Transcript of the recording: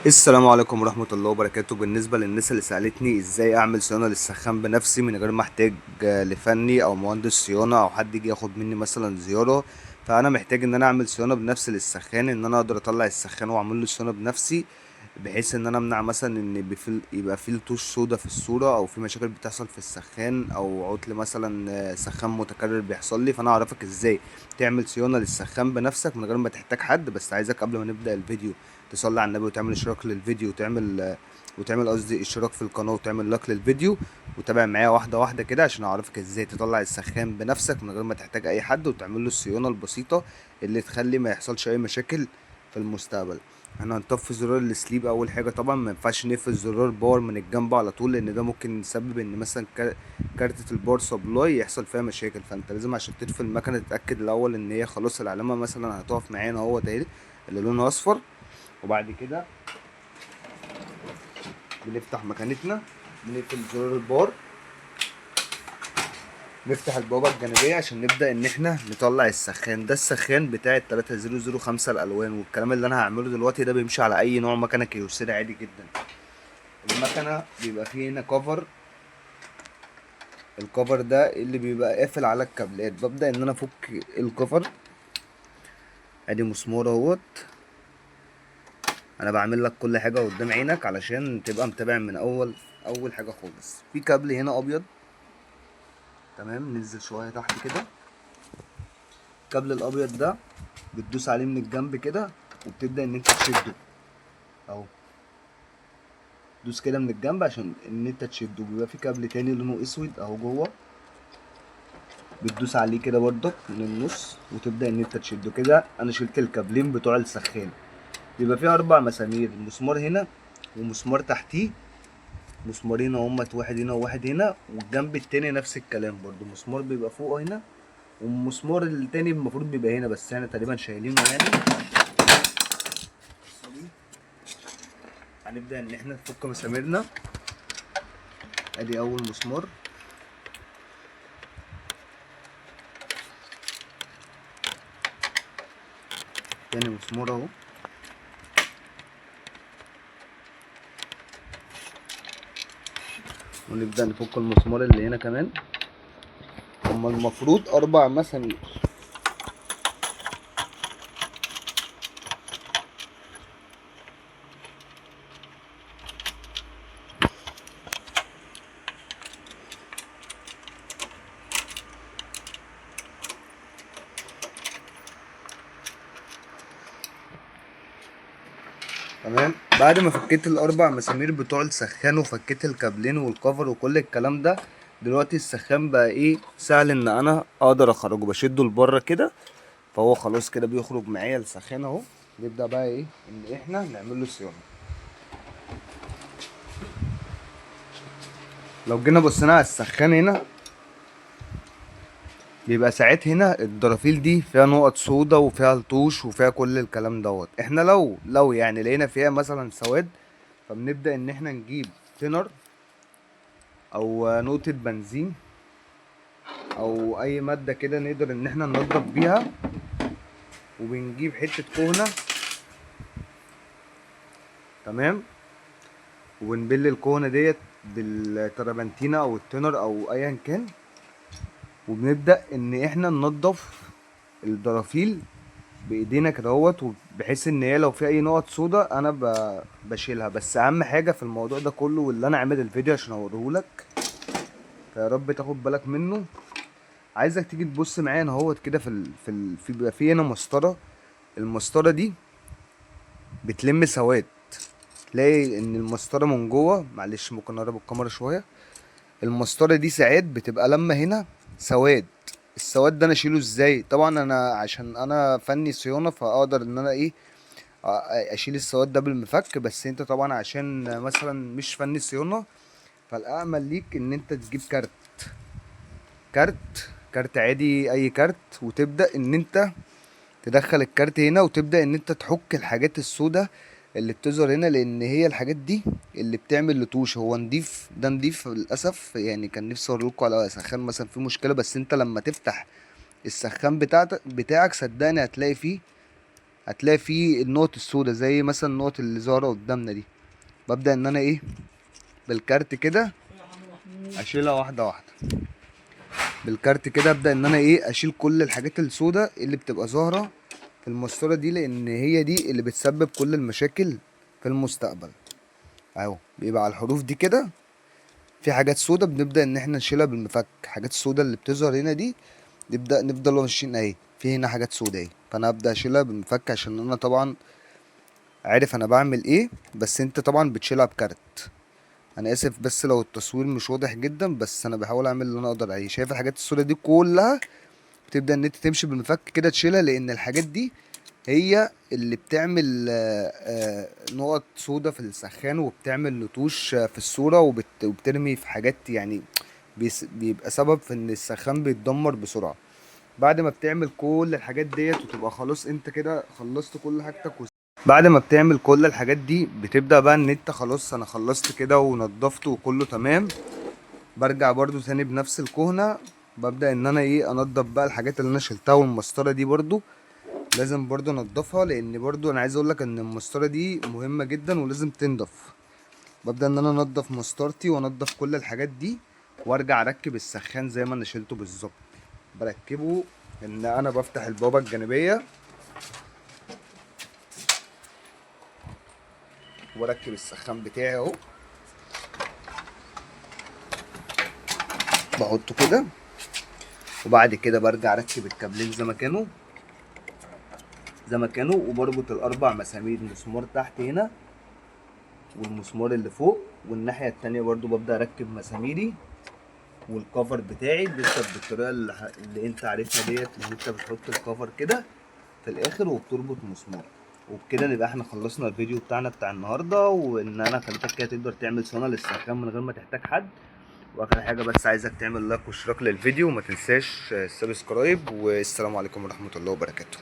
السلام عليكم ورحمة الله وبركاته. بالنسبة للناس اللي سألتني ازاي اعمل صيانة للسخان بنفسي من غير ما احتاج لفني او مهندس صيانة او حد يجي ياخد مني مثلا زيارة، فانا محتاج ان انا اعمل صيانة بنفسي للسخان، ان انا اقدر اطلع السخان واعمل له صيانة بنفسي، بحيث ان انا امنع مثلا ان يبقى فيه لطوش سودا في الصورة او في مشاكل بتحصل في السخان او عطل مثلا سخان متكرر بيحصل لي. فانا اعرفك ازاي تعمل صيانة للسخان بنفسك من غير ما تحتاج حد. بس عايزك قبل ما نبدأ الفيديو تصلي على النبي وتعمل اشتراك للفيديو وتعمل قصدي اشتراك في القناة وتعمل لايك للفيديو، وتابع معايا واحدة واحدة كده عشان اعرفك ازاي تطلع السخان بنفسك من غير ما تحتاج اي حد، وتعمل له الصيانة البسيطة اللي تخلي ما يحصلش اي مشاكل في المستقبل. احنا هنطفي زرار السليب اول حاجة. طبعا ما ينفعش نقفل زرار باور من الجنب على طول، لان ده ممكن يسبب ان مثلا كارتة الباور سبلاي يحصل فيها مشاكل. فانت لازم عشان تطفي المكنة تتأكد الاول ان هي خلاص العلامة مثلا هتقف معانا اهو اهي اللي لونها اصفر. وبعد كده بنفتح مكانتنا، بنقفل زرار البار، نفتح البوابة الجانبية عشان نبدأ ان احنا نطلع السخان. ده السخان بتاع ال3005 الالوان، والكلام اللي انا هعمله دلوقتي ده بيمشي على اي نوع مكنة كيوسيرا عادي جدا. المكنة بيبقى فيه هنا كفر، الكفر ده اللي بيبقى قافل على الكابلات. ببدأ ان انا افك الكفر، ادي مسمار اهوت. انا بعمل لك كل حاجة قدام عينك علشان تبقى متابع من اول حاجة خالص. في كابل هنا ابيض، تمام، ننزل شويه تحت كده. الكابل الابيض ده بتدوس عليه من الجنب كده وبتبدا ان انت تشده اهو. دوس كده من الجنب عشان ان انت تشده. بيبقى في كابل تاني لونه اسود اهو جوه، بتدوس عليه كده برضك من النص وتبدا ان انت تشده كده. انا شلت الكابلين بتوع السخان. بيبقى فيه 4 مسامير، مسمار هنا ومسمار تحتيه، مسمارين اهمت، واحد هنا وواحد هنا، والجنب التاني نفس الكلام برضو، مسمار بيبقى فوق هنا والمسمار التاني المفروض بيبقى هنا، بس احنا تقريبا شايلينه يعني. هنبدأ ان احنا نفك مساميرنا. ادي اول مسمار، تاني مسمار اهو، ونبدأ نفك المسمار اللي هنا كمان. هما المفروض 4 مسامير. تمام. بعد ما فكيت ال4 مسامير بتوع السخان وفكيت الكابلين والكفر وكل الكلام ده، دلوقتي السخان بقى ايه سهل ان انا اقدر اخرجه. بشده لبره كده فهو خلاص كده بيخرج معايا السخان اهو. نبدأ بقى ايه ان احنا نعمل له صيانة. لو جينا بصينا على السخان هنا، بيبقى ساعات هنا الدرافيل دي فيها نقط سودا وفيها لطوش وفيها كل الكلام دوت. احنا لو يعني لقينا فيها مثلا سواد، فبنبدأ ان احنا نجيب تينر او نقطة بنزين او اي مادة كده نقدر ان احنا ننضف بيها، وبنجيب حتة كهنة، تمام، وبنبل الكهنة ديت بالتربنتينة او التينر او ايا كان، وبنبدأ ان احنا ننضف الدرافيل بايدينا كده اهوت، بحيث ان هي لو في اي نقط سودا انا بشيلها. بس اهم حاجه في الموضوع ده كله واللي انا عامل الفيديو عشان اوريهولك، فيا رب تاخد بالك منه. عايزك تيجي تبص معايا انا اهوت كده في بيبقى في هنا مسطره. المسطره دي بتلم سواد. تلاقي ان المسطره من جوه، معلش ممكن نقرب الكاميرا شويه، المسطره دي ساعات بتبقى لما هنا سواد. السواد ده انا اشيله ازاي؟ طبعا انا عشان انا فني صيانه فاقدر ان انا ايه اشيل السواد ده بالمفك. بس انت طبعا عشان مثلا مش فني صيانه، فالامل ليك ان انت تجيب كارت عادي، اي كارت، وتبدا ان انت تدخل الكارت هنا وتبدا ان انت تحك الحاجات السوداء اللي بتظهر هنا، لان هي الحاجات دي اللي بتعمل لطوش. هو نضيف، ده نضيف للاسف يعني. كان نفسي اوريلكوا على سخان مثلا فيه مشكله، بس انت لما تفتح السخان بتاعك صدقني هتلاقي فيه النقط السوداء زي مثلا النقط اللي ظاهرة قدامنا دي. ببدأ ان انا ايه بالكارت كده اشيلها واحدة واحدة. بالكارت كده ابدأ ان انا ايه اشيل كل الحاجات السوداء اللي بتبقى ظاهرة في المسطرة دي، لان هي دي اللي بتسبب كل المشاكل في المستقبل. اهو بيبقى على الحروف دي كده في حاجات سودا بنبدأ ان احنا نشيلها بالمفك. حاجات السودا اللي بتظهر هنا دي نفضل ماشيين اهي، في هنا حاجات سودا اهي، فانا ابدأ اشيلها بالمفك عشان انا طبعا عارف انا بعمل ايه. بس انت طبعا بتشيلها بكارت. انا اسف بس لو التصوير مش واضح جدا، بس انا بحاول اعمل اللي انا اقدر عليه. شايف الحاجات السودا دي كلها بتبدأ ان انت تمشي بالمفك كده تشيلها، لان الحاجات دي هي اللي بتعمل نقط سودا في السخان، وبتعمل نتوش في الصورة، وبترمي في حاجات يعني بيبقى سبب في ان السخان بيتدمر بسرعة. بعد ما بتعمل كل الحاجات ديت وتبقى خلاص انت كده خلصت كل حاجتك بعد ما بتعمل كل الحاجات دي بتبدأ بقى ان انت خلاص انا خلصت كده ونضفت وكله تمام. برجع برضو تاني بنفس الكهنة، ببدأ ان انا ايه انضف بقى الحاجات اللي انا شلتها. والمسطرة دي برضو لازم برضو انضفها، لان برضو انا عايز اقولك ان المسطرة دي مهمة جدا ولازم تنضف. ببدأ ان انا انضف مسطرتي وانضف كل الحاجات دي، وارجع اركب السخان زي ما انا شلته بالظبط. بركبه ان انا بفتح البوابة الجانبية واركب السخان بتاعي اهو، بحطه كده. وبعد كده برجع اركب الكابلين زي ما كانوا وبربط الاربع مسامير، مسمار تحت هنا والمسمار اللي فوق، والناحية التانية برضو ببدأ اركب مساميري والكفر بتاعي. بيركب بالطريقة اللي انت عارفها ديت، ان انت بتحط الكفر كده في الاخر وبتربط مسمار. وبكده نبقى احنا خلصنا الفيديو بتاعنا بتاع النهارده، وان انا خليتك كده تقدر تعمل صيانه للسخان من غير ما تحتاج حد. واخر حاجه بس عايزك تعمل لايك واشتراك للفيديو، وما تنساش السبسكرايب. والسلام عليكم ورحمه الله وبركاته.